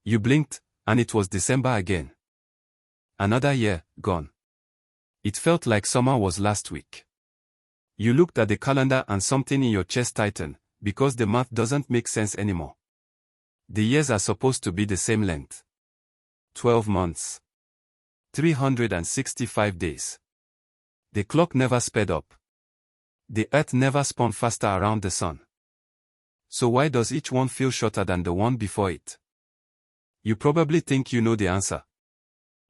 You blinked, and it was December again. Another year, gone. It felt like summer was last week. You looked at the calendar and something in your chest tightened, because the math doesn't make sense anymore. The years are supposed to be the same length. 12 months. 365 days. The clock never sped up. The earth never spun faster around the sun. So why does each one feel shorter than the one before it? You probably think you know the answer.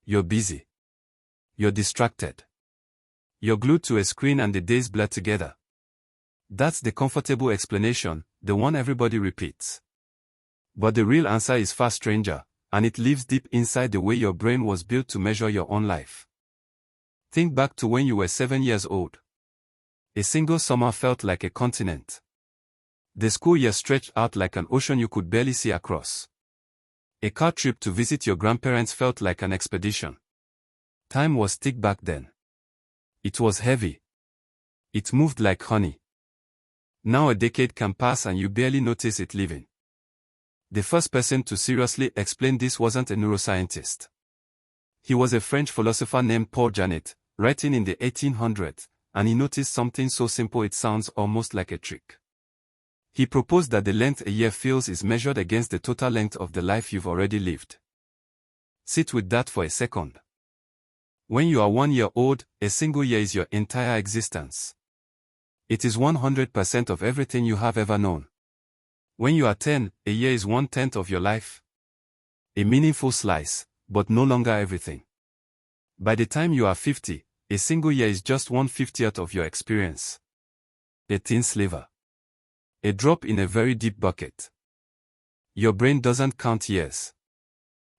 You're busy. You're distracted. You're glued to a screen and the days blur together. That's the comfortable explanation, the one everybody repeats. But the real answer is far stranger, and it lives deep inside the way your brain was built to measure your own life. Think back to when you were 7 years old. A single summer felt like a continent. The school year stretched out like an ocean you could barely see across. A car trip to visit your grandparents felt like an expedition. Time was thick back then. It was heavy. It moved like honey. Now a decade can pass and you barely notice it leaving. The first person to seriously explain this wasn't a neuroscientist. He was a French philosopher named Paul Janet, writing in the 1800s, and he noticed something so simple it sounds almost like a trick. He proposed that the length a year feels is measured against the total length of the life you've already lived. Sit with that for a second. When you are 1 year old, a single year is your entire existence. It is 100% of everything you have ever known. When you are 10, a year is 1/10 of your life. A meaningful slice, but no longer everything. By the time you are 50, a single year is just 1/50th of your experience. A thin sliver. A drop in a very deep bucket. Your brain doesn't count years.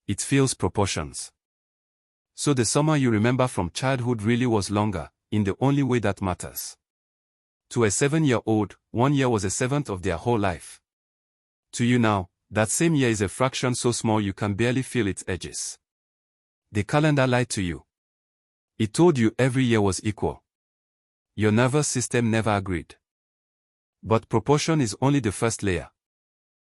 It feels proportions. So the summer you remember from childhood really was longer, in the only way that matters. To a 7-year-old, 1 year was a seventh of their whole life. To you now, that same year is a fraction so small you can barely feel its edges. The calendar lied to you. It told you every year was equal. Your nervous system never agreed. But proportion is only the first layer.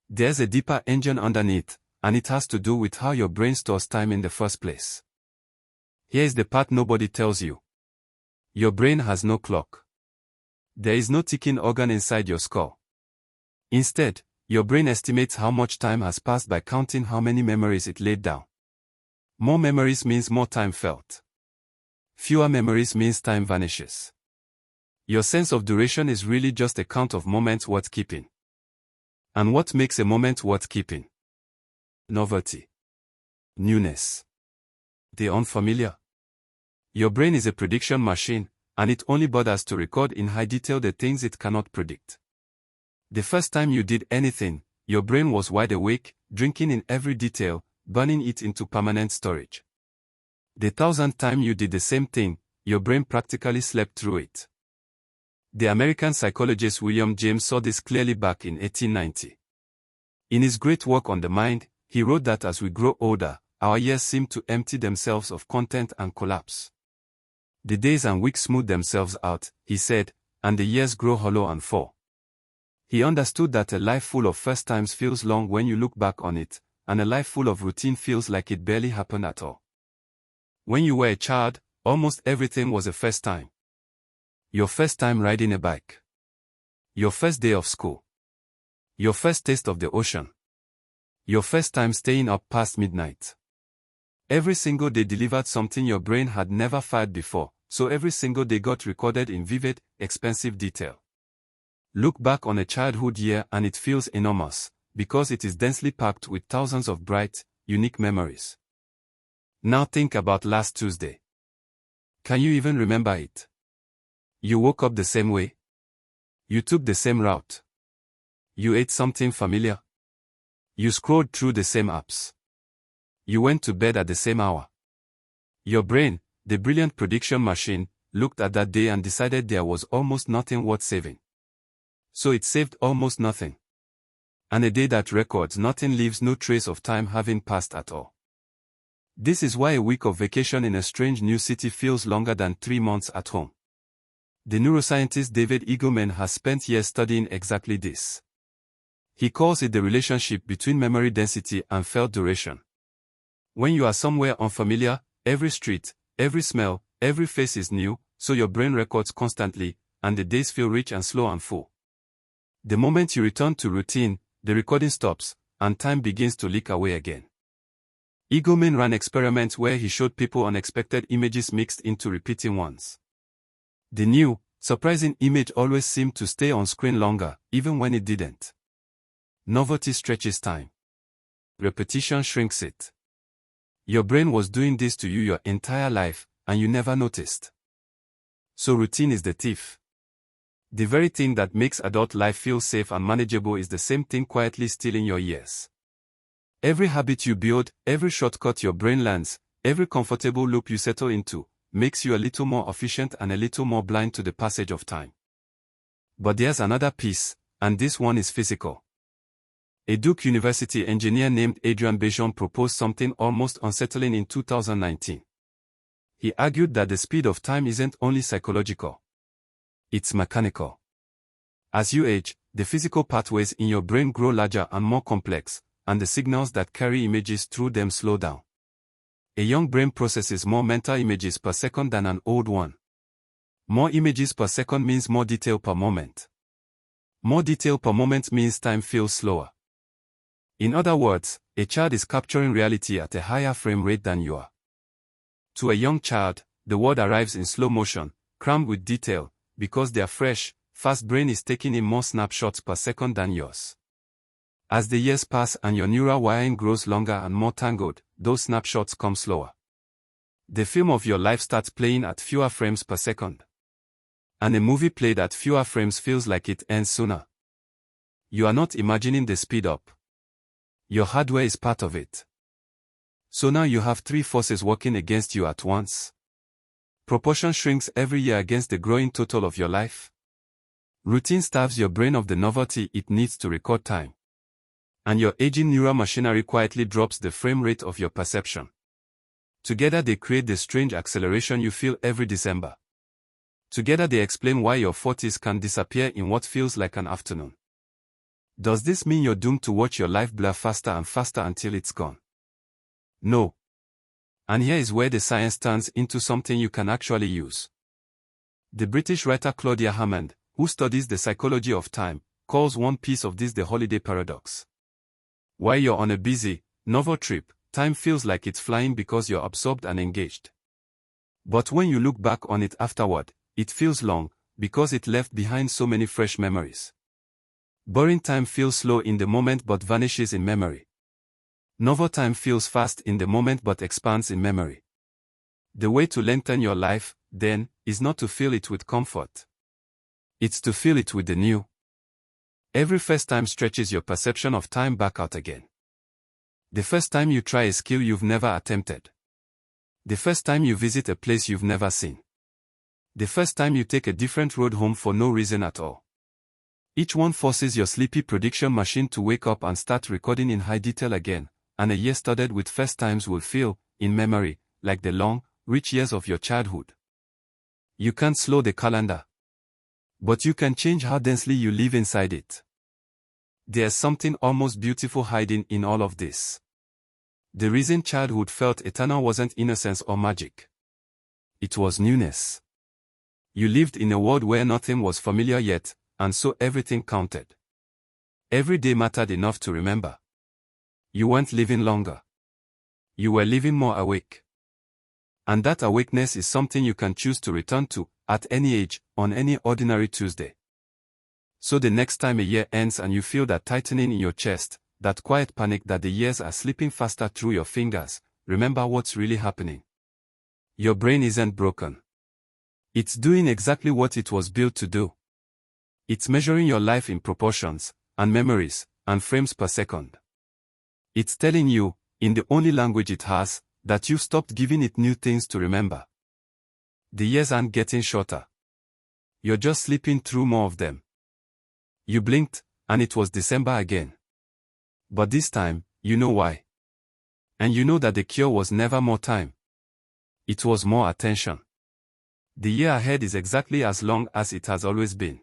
There's a deeper engine underneath, and it has to do with how your brain stores time in the first place. Here is the part nobody tells you. Your brain has no clock. There is no ticking organ inside your skull. Instead, your brain estimates how much time has passed by counting how many memories it laid down. More memories means more time felt. Fewer memories means time vanishes. Your sense of duration is really just a count of moments worth keeping. And what makes a moment worth keeping? Novelty. Newness. The unfamiliar. Your brain is a prediction machine, and it only bothers to record in high detail the things it cannot predict. The first time you did anything, your brain was wide awake, drinking in every detail, burning it into permanent storage. The 1000th time you did the same thing, your brain practically slept through it. The American psychologist William James saw this clearly back in 1890. In his great work on the mind, he wrote that as we grow older, our years seem to empty themselves of content and collapse. The days and weeks smooth themselves out, he said, and the years grow hollow and fall. He understood that a life full of first times feels long when you look back on it, and a life full of routine feels like it barely happened at all. When you were a child, almost everything was a first time. Your first time riding a bike. Your first day of school. Your first taste of the ocean. Your first time staying up past midnight. Every single day delivered something your brain had never fired before, so every single day got recorded in vivid, expensive detail. Look back on a childhood year and it feels enormous, because it is densely packed with thousands of bright, unique memories. Now think about last Tuesday. Can you even remember it? You woke up the same way? You took the same route? You ate something familiar? You scrolled through the same apps? You went to bed at the same hour? Your brain, the brilliant prediction machine, looked at that day and decided there was almost nothing worth saving. So it saved almost nothing. And a day that records nothing leaves no trace of time having passed at all. This is why a week of vacation in a strange new city feels longer than 3 months at home. The neuroscientist David Eagleman has spent years studying exactly this. He calls it the relationship between memory density and felt duration. When you are somewhere unfamiliar, every street, every smell, every face is new, so your brain records constantly, and the days feel rich and slow and full. The moment you return to routine, the recording stops, and time begins to leak away again. Eagleman ran experiments where he showed people unexpected images mixed into repeating ones. The new, surprising image always seemed to stay on screen longer, even when it didn't. Novelty stretches time. Repetition shrinks it. Your brain was doing this to you your entire life, and you never noticed. So routine is the thief. The very thing that makes adult life feel safe and manageable is the same thing quietly stealing your years. Every habit you build, every shortcut your brain learns, every comfortable loop you settle into, makes you a little more efficient and a little more blind to the passage of time. But there's another piece, and this one is physical. A Duke University engineer named Adrian Bejan proposed something almost unsettling in 2019. He argued that the speed of time isn't only psychological. It's mechanical. As you age, the physical pathways in your brain grow larger and more complex, and the signals that carry images through them slow down. A young brain processes more mental images per second than an old one. More images per second means more detail per moment. More detail per moment means time feels slower. In other words, a child is capturing reality at a higher frame rate than you are. To a young child, the world arrives in slow motion, crammed with detail, because their fresh, fast brain is taking in more snapshots per second than yours. As the years pass and your neural wiring grows longer and more tangled, those snapshots come slower. The film of your life starts playing at fewer frames per second. And a movie played at fewer frames feels like it ends sooner. You are not imagining the speed up. Your hardware is part of it. So now you have three forces working against you at once. Proportion shrinks every year against the growing total of your life. Routine starves your brain of the novelty it needs to record time. And your aging neural machinery quietly drops the frame rate of your perception. Together they create the strange acceleration you feel every December. Together they explain why your 40s can disappear in what feels like an afternoon. Does this mean you're doomed to watch your life blur faster and faster until it's gone? No. And here is where the science turns into something you can actually use. The British writer Claudia Hammond, who studies the psychology of time, calls one piece of this the holiday paradox. While you're on a busy, novel trip, time feels like it's flying because you're absorbed and engaged. But when you look back on it afterward, it feels long, because it left behind so many fresh memories. Boring time feels slow in the moment but vanishes in memory. Novel time feels fast in the moment but expands in memory. The way to lengthen your life, then, is not to fill it with comfort. It's to fill it with the new. Every first time stretches your perception of time back out again. The first time you try a skill you've never attempted. The first time you visit a place you've never seen. The first time you take a different road home for no reason at all. Each one forces your sleepy prediction machine to wake up and start recording in high detail again, and a year studded with first times will feel, in memory, like the long, rich years of your childhood. You can't slow the calendar. But you can change how densely you live inside it. There's something almost beautiful hiding in all of this. The reason childhood felt eternal wasn't innocence or magic. It was newness. You lived in a world where nothing was familiar yet, and so everything counted. Every day mattered enough to remember. You weren't living longer. You were living more awake. And that awakeness is something you can choose to return to, at any age, on any ordinary Tuesday. So the next time a year ends and you feel that tightening in your chest, that quiet panic that the years are slipping faster through your fingers, remember what's really happening. Your brain isn't broken. It's doing exactly what it was built to do. It's measuring your life in proportions, and memories, and frames per second. It's telling you, in the only language it has, that you've stopped giving it new things to remember. The years aren't getting shorter. You're just slipping through more of them. You blinked, and it was December again. But this time, you know why. And you know that the cure was never more time. It was more attention. The year ahead is exactly as long as it has always been.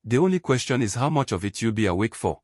The only question is how much of it you'll be awake for.